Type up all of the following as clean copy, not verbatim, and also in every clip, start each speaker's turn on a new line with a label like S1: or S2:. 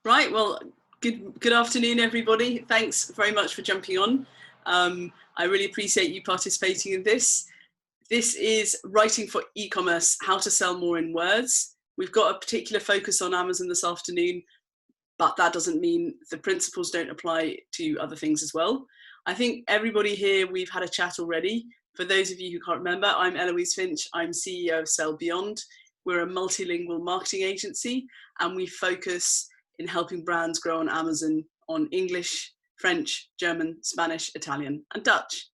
S1: Right, well, good afternoon, everybody. Thanks very much for jumping on. I really appreciate you participating in this. This is Writing for E-commerce, How to Sell More in Words. We've got a particular focus on Amazon this afternoon, but that doesn't mean the principles don't apply to other things as well. I think everybody here, we've had a chat already. For those of you who can't remember, I'm Eloise Finch. I'm CEO of Sell Beyond. We're a multilingual marketing agency, and we focus in helping brands grow on Amazon on English, French, German, Spanish, Italian, and Dutch.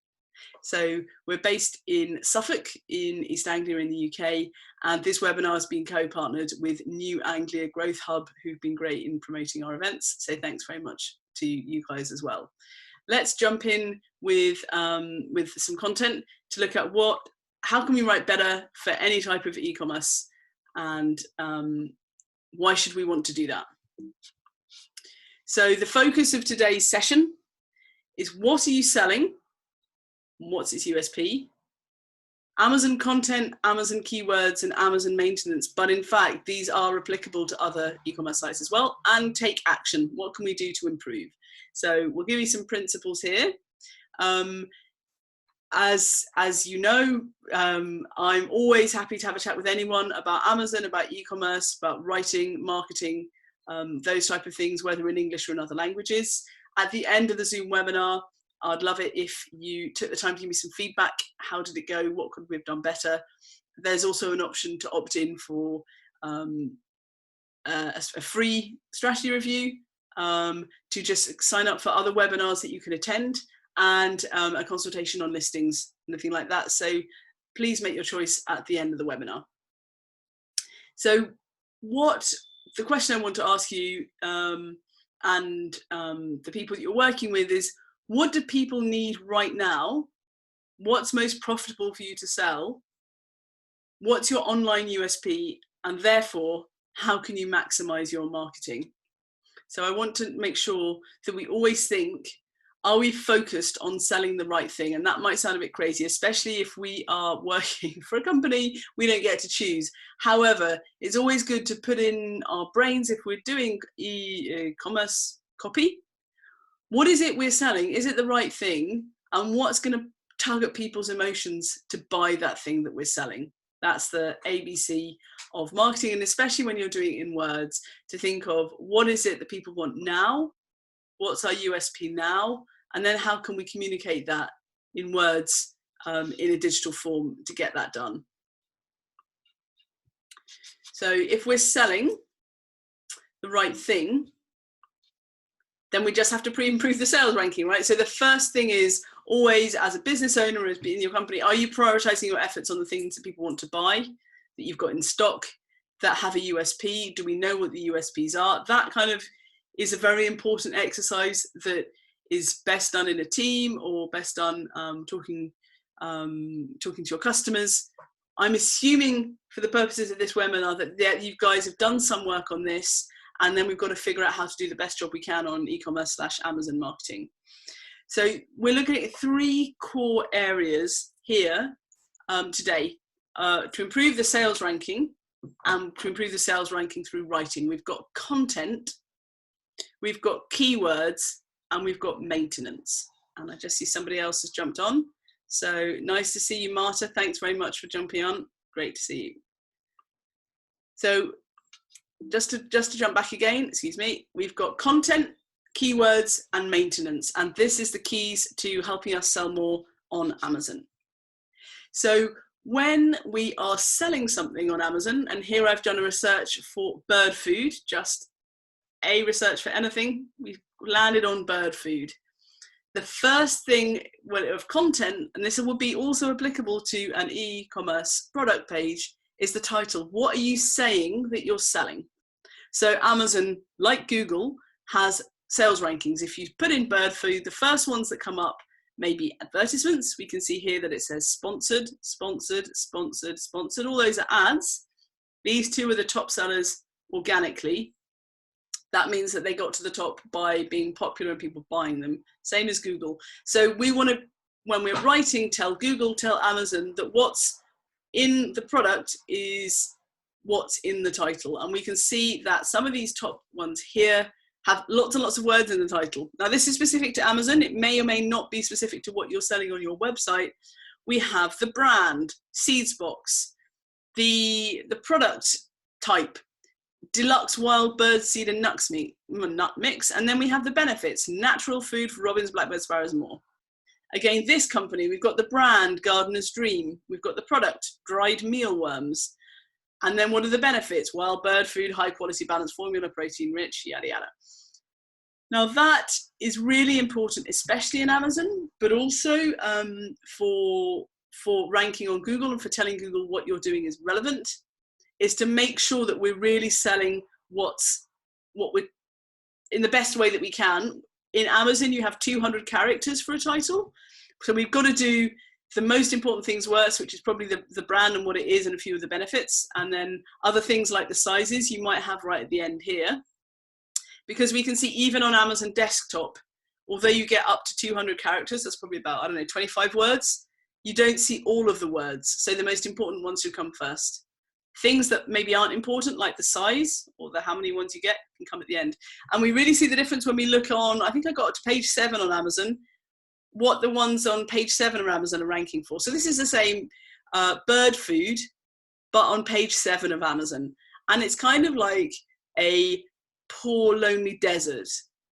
S1: So we're based in Suffolk in East Anglia in the UK, and this webinar has been co-partnered with New Anglia Growth Hub, who've been great in promoting our events. So thanks very much to you guys as well. Let's jump in with some content to look at how can we write better for any type of e-commerce, and why should we want to do that? So the focus of today's session is: what are you selling? What's its USP? Amazon content, Amazon keywords, and Amazon maintenance. But in fact, these are applicable to other e-commerce sites as well. And take action. What can we do to improve? So we'll give you some principles here. As you know, I'm always happy to have a chat with anyone about Amazon, about e-commerce, about writing, marketing, those type of things, whether in English or in other languages. At the end of the Zoom webinar, I'd love it if you took the time to give me some feedback. How did it go? What could we have done better? There's also an option to opt in for a free strategy review, to just sign up for other webinars that you can attend, and a consultation on listings, nothing like that. So please make your choice at the end of the webinar. So the question I want to ask you and the people that you're working with is, what do people need right now? What's most profitable for you to sell? What's your online USP? And therefore, how can you maximize your marketing? So I want to make sure that we always think, are we focused on selling the right thing? And that might sound a bit crazy, especially if we are working for a company we don't get to choose. However, it's always good to put in our brains, if we're doing e-commerce copy, what is it we're selling? Is it the right thing? And what's going to target people's emotions to buy that thing that we're selling? That's the ABC of marketing, and especially when you're doing it in words, to think of what is it that people want now? What's our USP now? And then how can we communicate that in words, in a digital form, to get that done? So if we're selling the right thing, then we just have to improve the sales ranking, right? So the first thing is always, as a business owner, as in your company, are you prioritizing your efforts on the things that people want to buy, that you've got in stock, that have a USP? Do we know what the USPs are? That kind of is a very important exercise that is best done in a team, or best done talking to your customers. I'm assuming, for the purposes of this webinar, that you guys have done some work on this, and then we've got to figure out how to do the best job we can on e-commerce/Amazon marketing. So we're looking at 3 core areas here today to improve the sales ranking, and to improve the sales ranking through writing. We've got content, we've got keywords, and we've got maintenance. And I just see somebody else has jumped on. So nice to see you, Marta. Thanks very much for jumping on. Great to see you. So just to jump back again, excuse me, we've got content, keywords, and maintenance. And this is the keys to helping us sell more on Amazon. So when we are selling something on Amazon, and here I've done a research for bird food, just a research for anything, we've landed on bird food. The first thing of content, and this would be also applicable to an e-commerce product page, is the title. What are you saying that you're selling? So Amazon, like Google, has sales rankings. If you put in bird food, the first ones that come up may be advertisements. We can see here that it says sponsored, sponsored, sponsored, sponsored. All those are ads. These 2 are the top sellers organically. That means that they got to the top by being popular and people buying them, same as Google. So we want to, when we're writing, tell Google, tell Amazon that what's in the product is what's in the title. And we can see that some of these top ones here have lots and lots of words in the title. Now this is specific to Amazon. It may or may not be specific to what you're selling on your website. We have the brand, seeds box, the product type, deluxe wild bird seed and nut mix, and then we have the benefits, natural food for robins, blackbirds, sparrows, and more. Again, this company, we've got the brand, Gardener's Dream, we've got the product, dried mealworms, and then what are the benefits? Wild bird food, high quality, balanced formula, protein rich, yada yada. Now that is really important, especially in Amazon, but also for ranking on Google and for telling Google what you're doing is relevant, is to make sure that we're really selling what we're in the best way that we can. In Amazon, you have 200 characters for a title. So we've got to do the most important things worse, which is probably the brand and what it is and a few of the benefits. And then other things like the sizes you might have right at the end here. Because we can see even on Amazon desktop, although you get up to 200 characters, that's probably about, I don't know, 25 words, you don't see all of the words. So the most important ones should come first. Things that maybe aren't important, like the size or the how many ones you get, can come at the end. And we really see the difference when we look on, I think I got to page 7 on Amazon, what the ones on page 7 of Amazon are ranking for. So this is the same bird food, but on page 7 of Amazon. And it's kind of like a poor, lonely desert,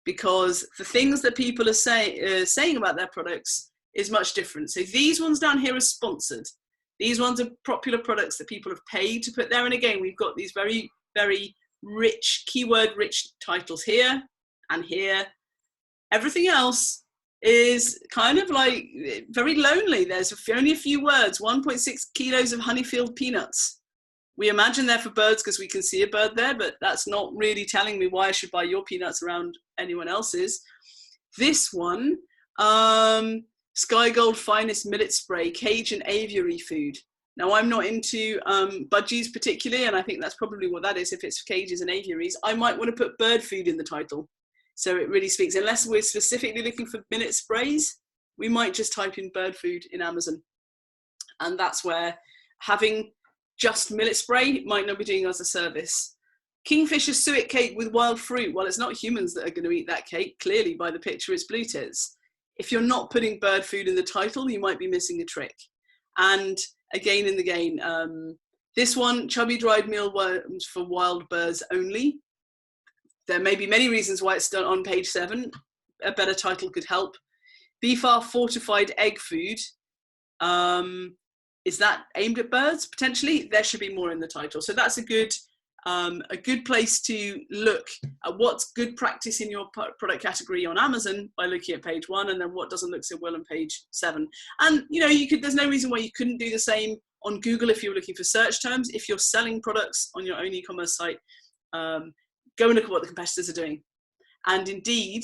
S1: because the things that people are saying about their products is much different. So these ones down here are sponsored. These ones are popular products that people have paid to put there. And again, we've got these very, very rich, keyword-rich titles here and here. Everything else is kind of like very lonely. There's only a few words, 1.6 kilos of honey-filled peanuts. We imagine they're for birds because we can see a bird there, but that's not really telling me why I should buy your peanuts around anyone else's. This one, Sky Gold Finest Millet Spray, cage and aviary food. Now I'm not into budgies particularly, and I think that's probably what that is. If it's cages and aviaries, I might want to put bird food in the title. So it really speaks, unless we're specifically looking for millet sprays, we might just type in bird food in Amazon. And that's where having just millet spray might not be doing us a service. Kingfisher suet cake with wild fruit. Well, it's not humans that are going to eat that cake. Clearly by the picture it's blue tits. If you're not putting bird food in the title, you might be missing a trick. And again and again, this one, chubby dried mealworms for wild birds only. There may be many reasons why it's done on page 7. A better title could help. Beefar fortified egg food. Is that aimed at birds? Potentially. There should be more in the title. So that's a good place to look at what's good practice in your product category on Amazon by looking at page 1, and then what doesn't look so well on page 7. And you know, there's no reason why you couldn't do the same on Google if you're looking for search terms. If you're selling products on your own e-commerce site, go and look at what the competitors are doing. And indeed,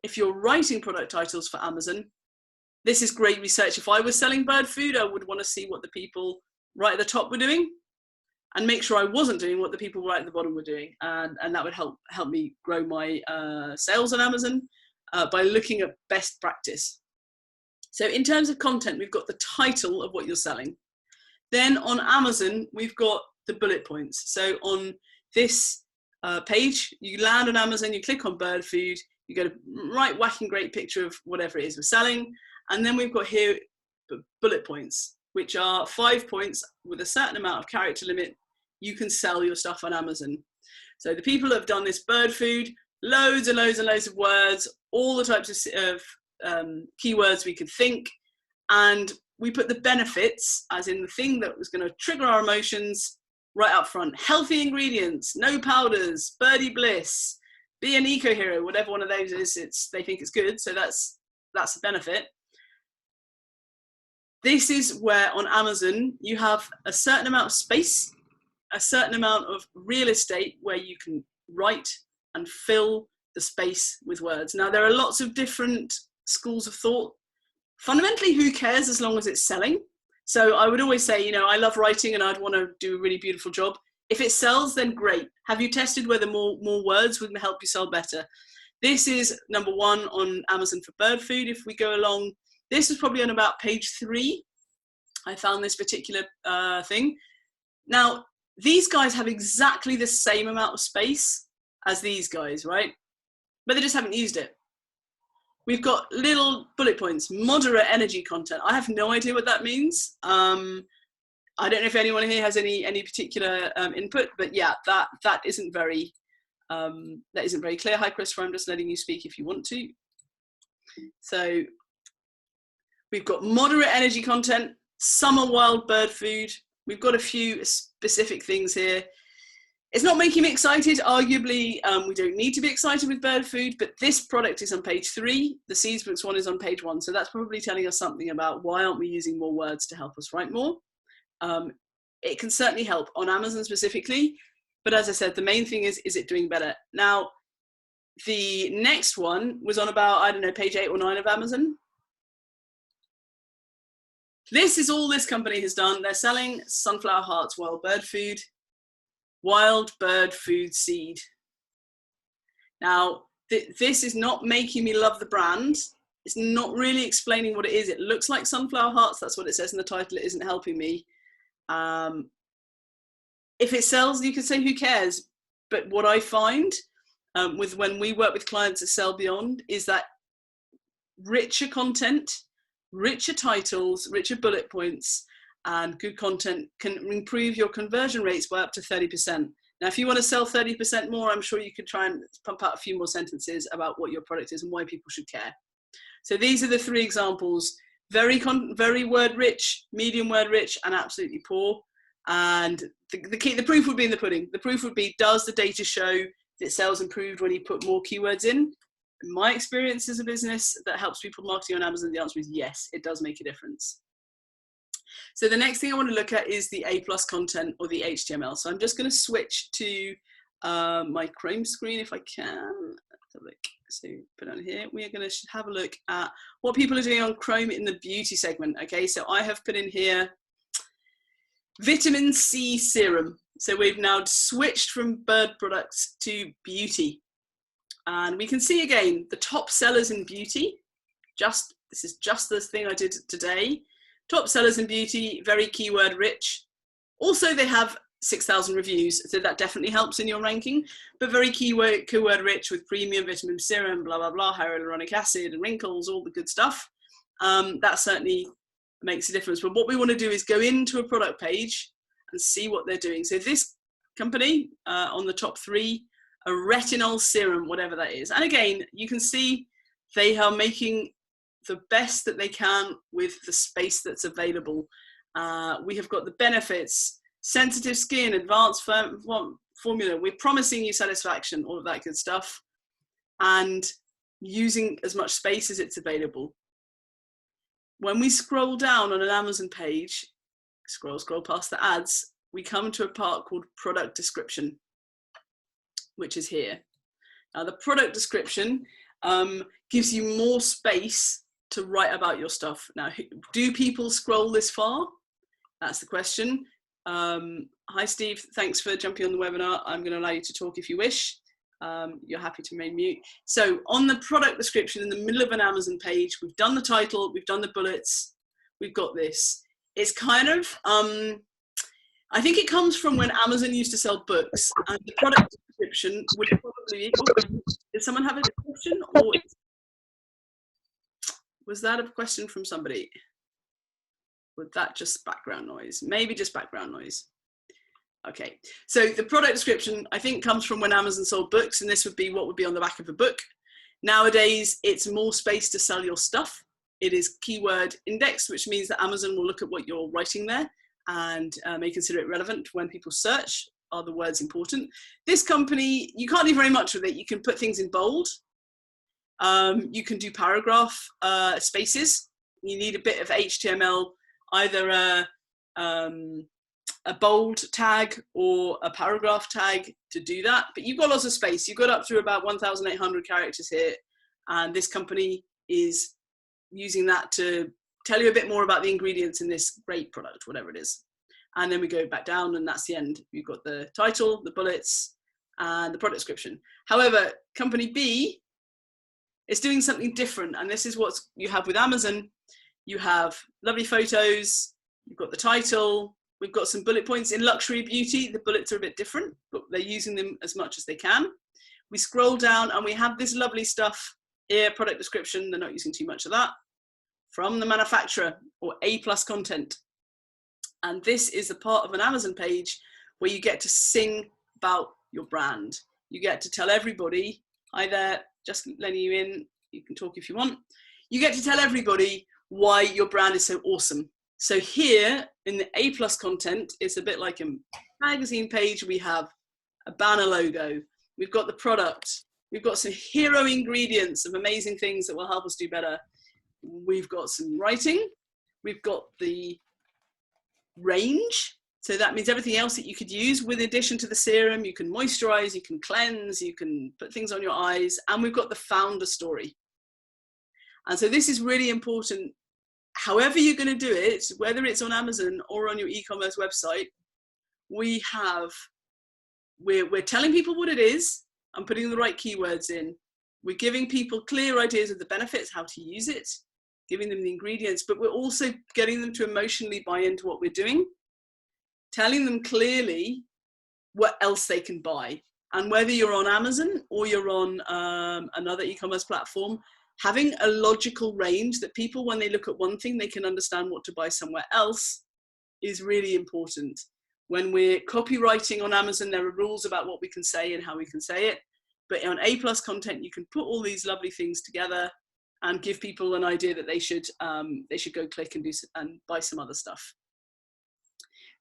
S1: if you're writing product titles for Amazon, this is great research. If I was selling bird food, I would want to see what the people right at the top were doing and make sure I wasn't doing what the people right at the bottom were doing. And that would help me grow my sales on Amazon by looking at best practice. So in terms of content, we've got the title of what you're selling. Then on Amazon, we've got the bullet points. So on this page, you land on Amazon, you click on bird food, you get a right whacking great picture of whatever it is we're selling. And then we've got here bullet points, which are 5 points with a certain amount of character limit. You can sell your stuff on Amazon. So the people that have done this bird food, loads and loads and loads of words, all the types of keywords we could think. And we put the benefits, as in the thing that was going to trigger our emotions, right up front. Healthy ingredients, no powders, birdie bliss, be an eco hero, whatever one of those is, they think it's good. So that's a benefit. This is where on Amazon you have a certain amount of space, a certain amount of real estate where you can write and fill the space with words. Now there are lots of different schools of thought. Fundamentally, who cares as long as it's selling? So I would always say, you know, I love writing and I'd want to do a really beautiful job. If it sells, then great. Have you tested whether more words would help you sell better? This is number 1 on Amazon for bird food. If we go along, this is probably on about page 3. I found this particular thing. Now, these guys have exactly the same amount of space as these guys, right? but they just haven't used it. We've got little bullet points, moderate energy content. I have no idea what that means. I don't know if anyone here has any particular input, but yeah, that isn't very clear. Hi, Christopher, I'm just letting you speak if you want to. So we've got moderate energy content, summer wild bird food. We've got a few specific things here. It's not making me excited. Arguably, we don't need to be excited with bird food, but this product is on page 3. The Seeds Books one is on page 1. So that's probably telling us something about why aren't we using more words to help us write more. It can certainly help on Amazon specifically, but as I said, the main thing is it doing better? Now, the next one was on about, I don't know, page 8 or 9 of Amazon. This is all this company has done. They're selling sunflower hearts, wild bird food seed. Now, this is not making me love the brand. It's not really explaining what it is. It looks like sunflower hearts. That's what it says in the title. It isn't helping me. If it sells, you could say who cares. But what I find with when we work with clients at Sell Beyond is that richer content, richer titles, richer bullet points, and good content can improve your conversion rates by up to 30%. Now, if you want to sell 30% more, I'm sure you could try and pump out a few more sentences about what your product is and why people should care. So these are the 3 examples: very word rich, medium word rich, and absolutely poor. And the proof would be in the pudding. The proof would be, does the data show that sales improved when you put more keywords in? In my experience as a business that helps people marketing on Amazon, the answer is yes, it does make a difference. So the next thing I want to look at is the A+ content, or the HTML. So I'm just going to switch to my Chrome screen if I can. Let's have a look. So put on here, we are going to have a look at what people are doing on Chrome in the beauty segment. Okay, so I have put in here vitamin C serum. So we've now switched from bird products to beauty. And we can see again, the top sellers in beauty, this is just the thing I did today. Top sellers in beauty, very keyword rich. Also, they have 6,000 reviews, so that definitely helps in your ranking, but very keyword rich with premium vitamin serum, blah, blah, blah, hyaluronic acid and wrinkles, all the good stuff. That certainly makes a difference. But what we want to do is go into a product page and see what they're doing. So this company on the top 3, a retinol serum, whatever that is. And again, you can see they are making the best that they can with the space that's available. We have got the benefits, sensitive skin, advanced formula. We're promising you satisfaction, all of that good stuff, and using as much space as it's available. When we scroll down on an Amazon page, scroll past the ads, we come to a part called product description, which is here. Now the product description gives you more space to write about your stuff. Now, do people scroll this far? That's the question. Hi, Steve. Thanks for jumping on the webinar. I'm going to allow you to talk if you wish. You're happy to remain mute. So on the product description in the middle of an Amazon page, we've done the title, we've done the bullets, we've got this. It's kind of, I think it comes from when Amazon used to sell books, and the product description would probably be, did someone have a question? Or was that a question from somebody? Was that just background noise? Maybe just background noise. Okay, so the product description, I think, comes from when Amazon sold books, and this would be what would be on the back of a book. Nowadays, it's more space to sell your stuff. It is keyword indexed, which means that Amazon will look at what you're writing there and may consider it relevant when people search. Are the words important? This company, you can't do very much with it. You can put things in bold. You can do paragraph spaces. You need a bit of HTML, either a bold tag or a paragraph tag to do that, but you've got lots of space. You've got up to about 1,800 characters here, and this company is using that to tell you a bit more about the ingredients in this great product, whatever it is. And then we go back down, and that's the end. You've got the title, the bullets, and the product description. However, company B is doing something different, and this is what you have with Amazon. You have lovely photos, you've got the title, we've got some bullet points. In luxury beauty, the bullets are a bit different, but they're using them as much as they can. We scroll down and we have this lovely stuff here, product description. They're not using too much of that. From the manufacturer, or A+ content. And this is the part of an Amazon page where you get to sing about your brand. You get to tell everybody, hi there, just letting you in, you can talk if you want. You get to tell everybody why your brand is so awesome. So here in the A+ content, it's a bit like a magazine page. We have a banner logo. We've got the product. We've got some hero ingredients of amazing things that will help us do better. We've got some writing. We've got the range. So that means everything else that you could use with addition to the serum. You can moisturize, you can cleanse, you can put things on your eyes. And we've got the founder story. And so this is really important. However you're going to do it, whether it's on Amazon or on your e-commerce website, we're telling people what it is and putting the right keywords in. We're giving people clear ideas of the benefits, how to use it, giving them the ingredients, but we're also getting them to emotionally buy into what we're doing, telling them clearly what else they can buy. And whether you're on Amazon or you're on another e-commerce platform, having a logical range that people, when they look at one thing, they can understand what to buy somewhere else is really important. When we're copywriting on Amazon, there are rules about what we can say and how we can say it. But on A+ content, you can put all these lovely things together and give people an idea that they should go click and buy some other stuff.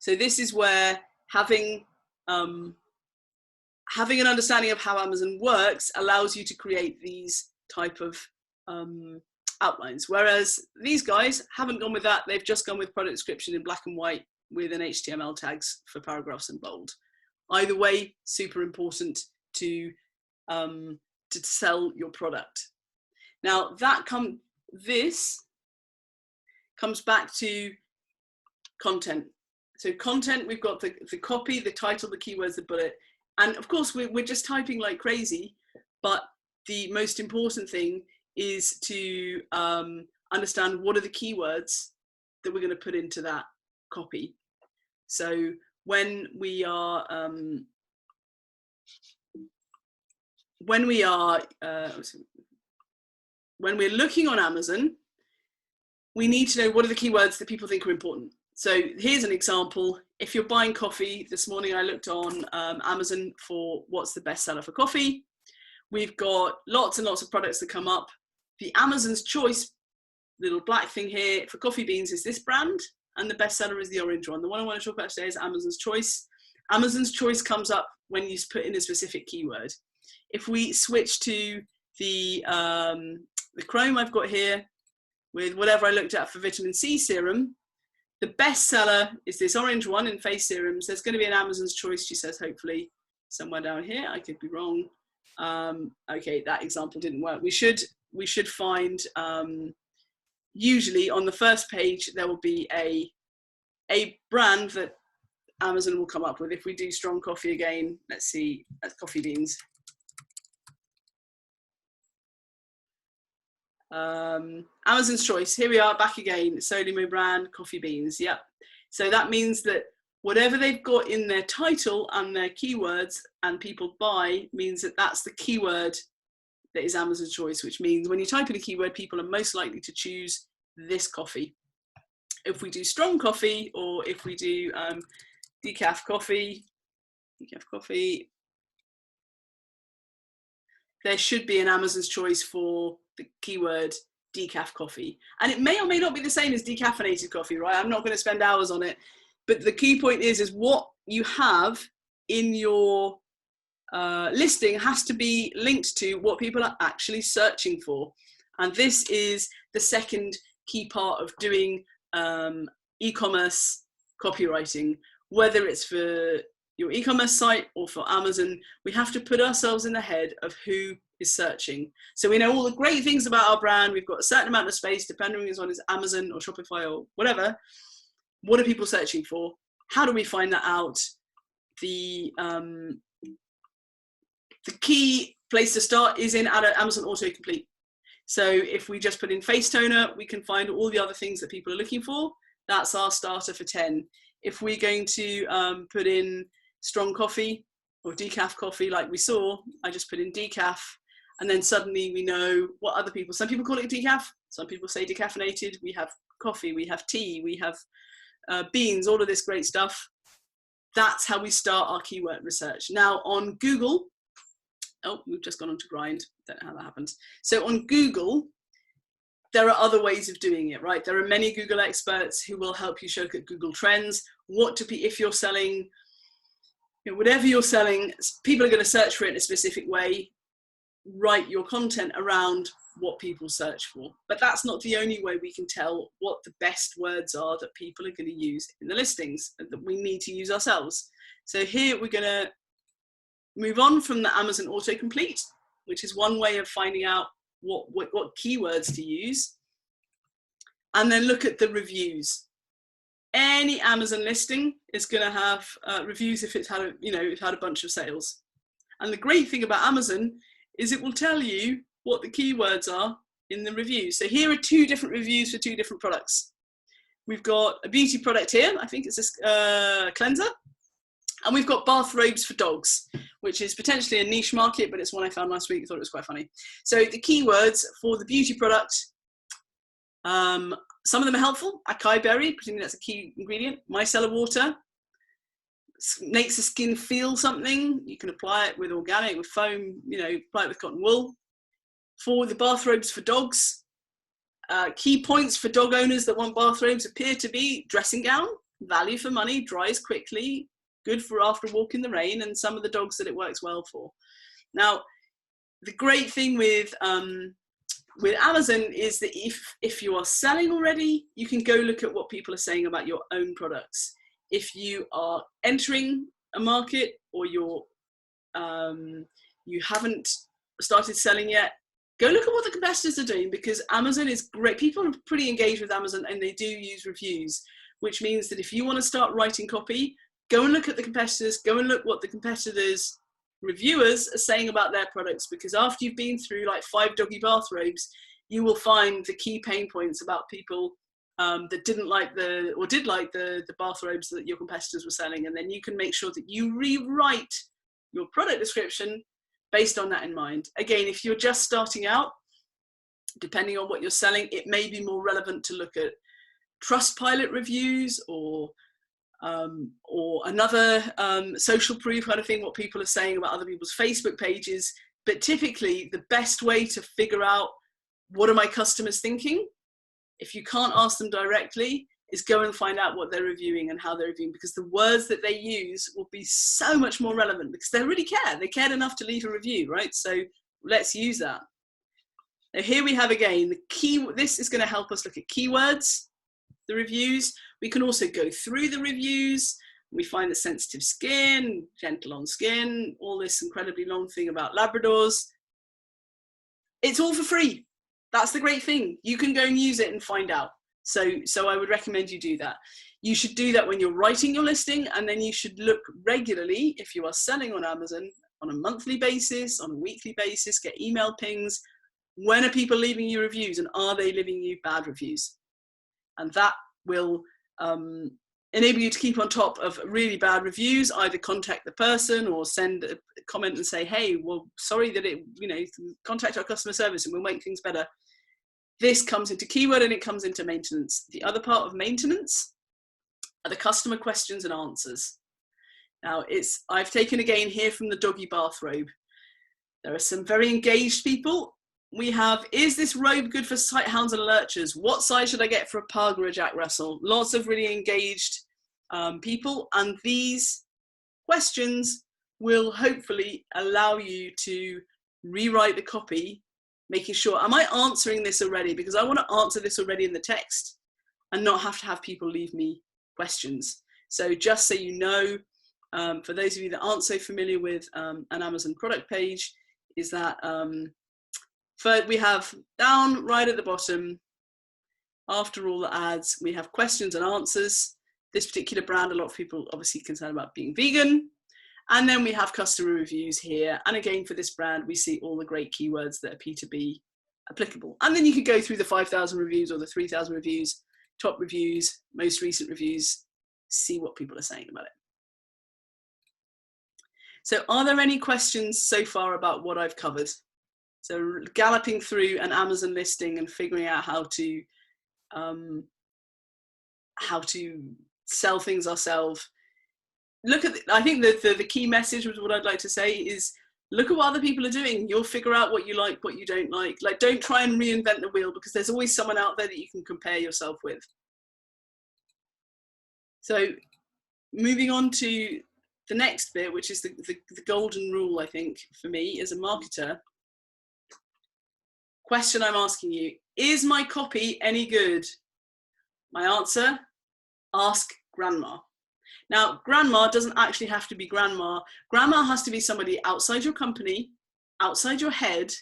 S1: So this is where having an understanding of how Amazon works allows you to create these type of outlines. Whereas these guys haven't gone with that. They've just gone with product description in black and white with an HTML tags for paragraphs and bold. Either way, super important to sell your product. Now this comes back to content. So content, we've got the copy, the title, the keywords, the bullet. And of course, we're just typing like crazy, but the most important thing is to understand what are the keywords that we're going to put into that copy. So when we're looking on Amazon, we need to know what are the keywords that people think are important. So here's an example. If you're buying coffee, this morning I looked on Amazon for what's the best seller for coffee. We've got lots and lots of products that come up. The Amazon's Choice little black thing here for coffee beans is this brand, and the bestseller is the orange one. The one I want to talk about today is Amazon's Choice. Amazon's Choice comes up when you put in a specific keyword. If we switch to the Chrome I've got here with whatever I looked at for vitamin C serum, the bestseller is this orange one in face serums. There's going to be an Amazon's Choice, she says, hopefully somewhere down here. I could be wrong. Okay, that example didn't work. We should find, usually on the first page, there will be a brand that Amazon will come up with. If we do strong coffee again, let's see, that's coffee beans. Amazon's Choice, here we are back again, Solimo brand, coffee beans, yep. So that means that whatever they've got in their title and their keywords and people buy means that that's the keyword that is Amazon's Choice, which means when you type in a keyword, people are most likely to choose this coffee. If we do strong coffee, or if we do decaf coffee, there should be an Amazon's Choice for the keyword decaf coffee. And it may or may not be the same as decaffeinated coffee, right? I'm not going to spend hours on it. But the key point is what you have in your listing has to be linked to what people are actually searching for. And this is the second key part of doing e-commerce copywriting, whether it's for your e-commerce site or for Amazon. We have to put ourselves in the head of who is searching. So we know all the great things about our brand. We've got a certain amount of space, depending on it's Amazon or Shopify or whatever. What are people searching for? How do we find that out? The key place to start is in Amazon autocomplete. So if we just put in face toner, we can find all the other things that people are looking for. That's our starter for 10. If we're going to put in strong coffee, or decaf coffee like we saw, I just put in decaf, and then suddenly we know what other people, some people call it decaf, some people say decaffeinated, we have coffee, we have tea, we have beans, all of this great stuff. That's how we start our keyword research. Now on Google, oh, we've just gone on to grind, don't know how that happens. So on Google, there are other ways of doing it, right? There are many Google experts who will help you look at Google Trends, what to be, if you're selling, you know, whatever you're selling, people are going to search for it in a specific way. Write your content around what people search for. But that's not the only way we can tell what the best words are that people are going to use in the listings, and that we need to use ourselves. So here we're going to move on from the Amazon autocomplete, which is one way of finding out what keywords to use, and then look at the reviews. Any Amazon listing is going to have reviews if it's had a, you know, it's had a bunch of sales. And the great thing about Amazon is it will tell you what the keywords are in the review. So here are 2 different reviews for 2 different products. We've got a beauty product here, I think it's a cleanser, and we've got bathrobes for dogs, which is potentially a niche market, but it's one I found last week. I thought it was quite funny. So the keywords for the beauty product, some of them are helpful. Acai berry, presumably that's a key ingredient. Micellar water makes the skin feel something. You can apply it with organic, with foam, you know, apply it with cotton wool. For the bathrobes for dogs, key points for dog owners that want bathrobes appear to be dressing gown, value for money, dries quickly, good for after a walk in the rain, and some of the dogs that it works well for. Now, the great thing with Amazon is that if you are selling already, you can go look at what people are saying about your own products. If you are entering a market, or you haven't started selling yet, go look at what the competitors are doing, because Amazon is great. People are pretty engaged with Amazon, and they do use reviews, which means that if you want to start writing copy, go and look at the competitors, go and look what the competitors' reviewers are saying about their products, because after you've been through like 5 doggy bathrobes, you will find the key pain points about people that didn't like or did like the bathrobes that your competitors were selling. And then you can make sure that you rewrite your product description based on that in mind. Again, if you're just starting out, depending on what you're selling, it may be more relevant to look at Trustpilot reviews or another social proof kind of thing, what people are saying about other people's Facebook pages. But typically the best way to figure out what are my customers thinking, if you can't ask them directly, is go and find out what they're reviewing and how they're reviewing, because the words that they use will be so much more relevant, because they really care. They cared enough to leave a review, right? So let's use that. Now here we have again this is going to help us look at keywords, the reviews. We can also go through the reviews. We find the sensitive skin, gentle on skin, all this incredibly long thing about Labradors. It's all for free. That's the great thing. You can go and use it and find out. So I would recommend you do that. You should do that when you're writing your listing, and then you should look regularly, if you are selling on Amazon, on a monthly basis, on a weekly basis, get email pings. When are people leaving you reviews, and are they leaving you bad reviews? And that will enable you to keep on top of really bad reviews. Either contact the person or send a comment and say, hey, well, sorry that contact our customer service and we'll make things better. This comes into keyword, and it comes into maintenance. The other part of maintenance are the customer questions and answers. Now I've taken again here from the doggy bathrobe. There are some very engaged people. We have, is this robe good for sight hounds and lurchers? What size should I get for a pug or a Jack Russell? Lots of really engaged people, and these questions will hopefully allow you to rewrite the copy, making sure, am I answering this already? Because I want to answer this already in the text and not have to have people leave me questions. So just so you know, for those of you that aren't so familiar with an Amazon product page, is that we have down right at the bottom, after all the ads, we have questions and answers. This particular brand, a lot of people obviously concerned about being vegan. And then we have customer reviews here. And again, for this brand, we see all the great keywords that appear to be applicable. And then you could go through the 5,000 reviews or the 3,000 reviews, top reviews, most recent reviews, see what people are saying about it. So are there any questions so far about what I've covered? So galloping through an Amazon listing and figuring out how to sell things ourselves. Look at, I think the key message was what I'd like to say is, look at what other people are doing. You'll figure out what you like, what you don't like. Like, don't try and reinvent the wheel, because there's always someone out there that you can compare yourself with. So moving on to the next bit, which is the golden rule, I think, for me as a marketer. Question I'm asking you, is my copy any good? My answer, ask grandma. Now, grandma doesn't actually have to be grandma. Grandma has to be somebody outside your company, outside your head,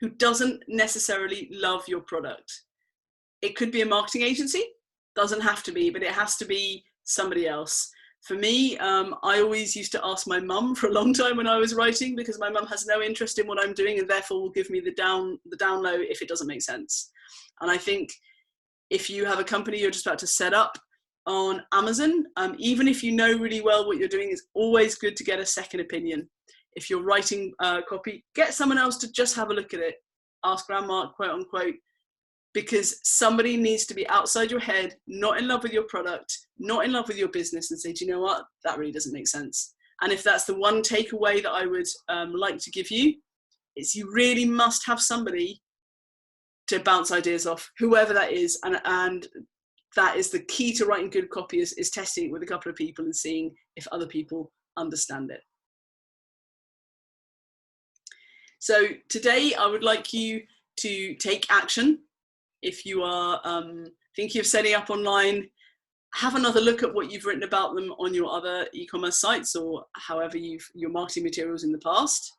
S1: who doesn't necessarily love your product. It could be a marketing agency, doesn't have to be, but it has to be somebody else. For me, I always used to ask my mum for a long time when I was writing, because my mum has no interest in what I'm doing and therefore will give me the down low if it doesn't make sense. And I think if you have a company you're just about to set up on Amazon, even if you know really well what you're doing, it's always good to get a second opinion. If you're writing copy, get someone else to just have a look at it. Ask grandma, quote unquote, because somebody needs to be outside your head, not in love with your product, not in love with your business, and say, do you know what, that really doesn't make sense. And if that's the one takeaway that I would like to give you, is you really must have somebody to bounce ideas off, whoever that is. And that is the key to writing good copy, is testing it with a couple of people and seeing if other people understand it. So today I would like you to take action. If you are thinking of setting up online, have another look at what you've written about them on your other e-commerce sites, or however your marketing materials in the past.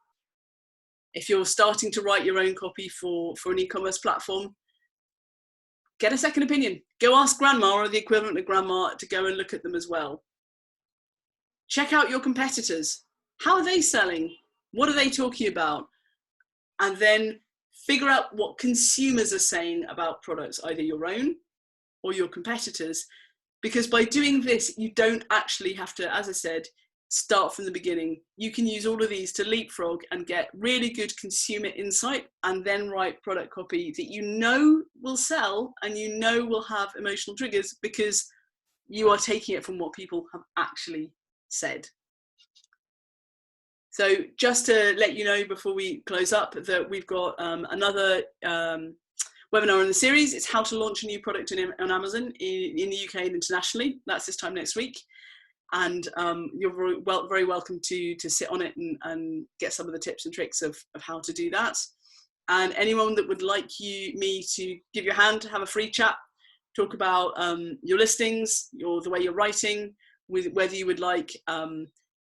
S1: If you're starting to write your own copy for an e-commerce platform, get a second opinion. Go ask grandma or the equivalent of grandma to go and look at them as well. Check out your competitors. How are they selling? What are they talking about? And then figure out what consumers are saying about products, either your own or your competitors. Because by doing this, you don't actually have to, as I said, start from the beginning. You can use all of these to leapfrog and get really good consumer insight, and then write product copy that you know will sell and you know will have emotional triggers, because you are taking it from what people have actually said. So just to let you know before we close up, that we've got another webinar in the series. It's how to launch a new product on Amazon in the UK and internationally. That's this time next week. And you're very welcome to sit on it and get some of the tips and tricks of how to do that. And anyone that would like me to give you a hand, have a free chat, talk about your listings, the way you're writing, whether you would like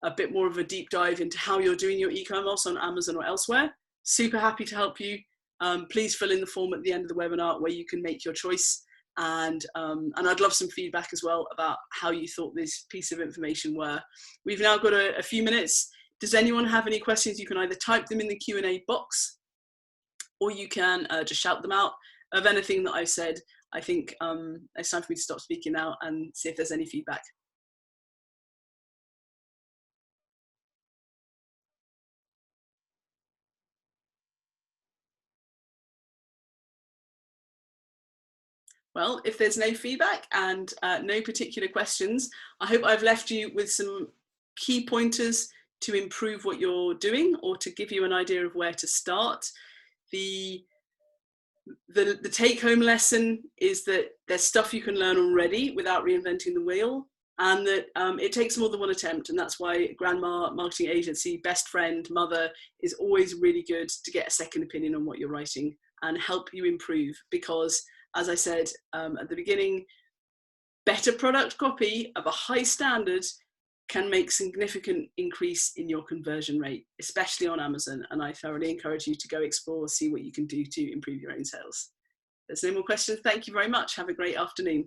S1: a bit more of a deep dive into how you're doing your e-commerce on Amazon or elsewhere, super happy to help you. Please fill in the form at the end of the webinar where you can make your choice. And I'd love some feedback as well about how you thought this piece of information were. We've now got a few minutes. Does anyone have any questions? You can either type them in the Q&A box, or you can just shout them out of anything that I've said. I think it's time for me to stop speaking now and see if there's any feedback. Well, if there's no feedback and no particular questions, I hope I've left you with some key pointers to improve what you're doing, or to give you an idea of where to start. The take-home lesson is that there's stuff you can learn already without reinventing the wheel, and that it takes more than one attempt. And that's why grandma, marketing agency, best friend, mother is always really good to get a second opinion on what you're writing and help you improve. Because, as I said at the beginning, better product copy of a high standard can make significant increase in your conversion rate, especially on Amazon. And I thoroughly encourage you to go explore, see what you can do to improve your own sales. There's no more questions. Thank you very much. Have a great afternoon.